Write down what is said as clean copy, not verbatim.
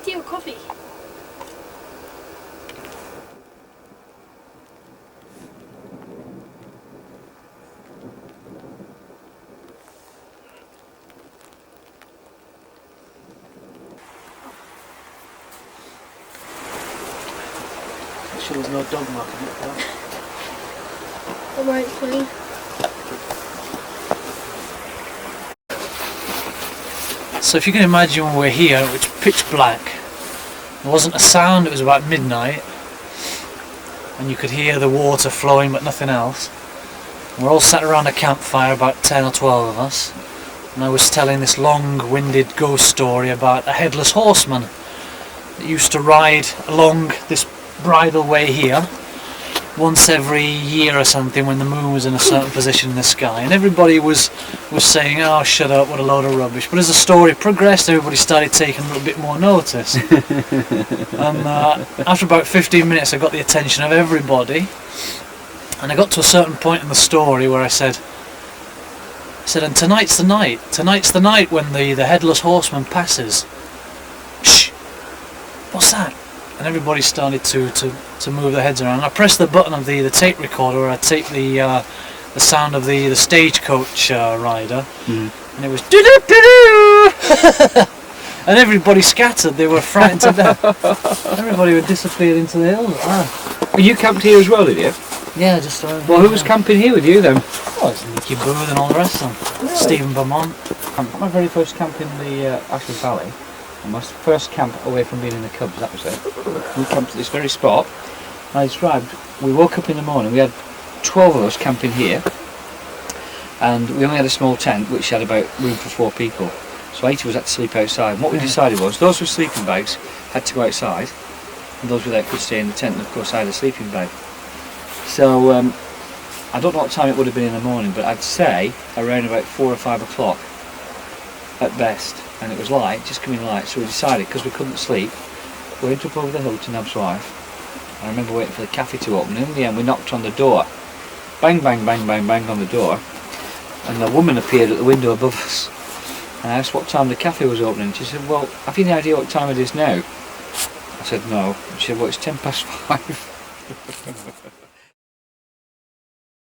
Tea or coffee? Sure there's no dog mark in it, though. Alright, clean. So if you can imagine when we're here, it was pitch black. There wasn't a sound, it was about midnight. And you could hear the water flowing but nothing else. And we're all sat around a campfire, about 10 or 12 of us. And I was telling this long-winded ghost story about a headless horseman that used to ride along this bridle way here once every year or something when the moon was in a certain position in the sky, and everybody was saying, "Oh, shut up, what a load of rubbish." But as the story progressed, everybody started taking a little bit more notice. And after about 15 minutes I got the attention of everybody, and I got to a certain point in the story where I said, "And tonight's the night when the headless horseman passes." Shh! What's that? And everybody started to move their heads around. I pressed the button of the tape recorder where I tape the sound of the stagecoach rider, and it was doo-doo-doo-doo. And everybody scattered. They were frightened to death. Everybody would disappear into the hills. Well, you camped here as well, did you? Yeah, just around. Well, who was camping here with you then? Oh, it's Nicky Booth and all the rest of them. Really? Stephen Beaumont. My very first camp in the Ashy Valley, and my first camp away from being in the Cubs, that was it. We camped at this very spot. I described, we woke up in the morning, we had 12 of us camping here, and we only had a small tent which had about room for 4 people. So 8 of us had to sleep outside. And what we decided was, those with sleeping bags had to go outside, and those without could stay in the tent, and of course I had a sleeping bag. So I don't know what time it would have been in the morning, but I'd say around about 4 or 5 o'clock at best, and it was light, just coming light. So we decided, because we couldn't sleep, we went up over the hill to Nab's wife. I remember waiting for the cafe to open, and in the end we knocked on the door. Bang, bang, bang, bang, bang on the door, and a woman appeared at the window above us. And I asked what time the cafe was opening. She said, "Well, have you any idea what time it is now?" I said, "No." She said, "Well, it's 5:10."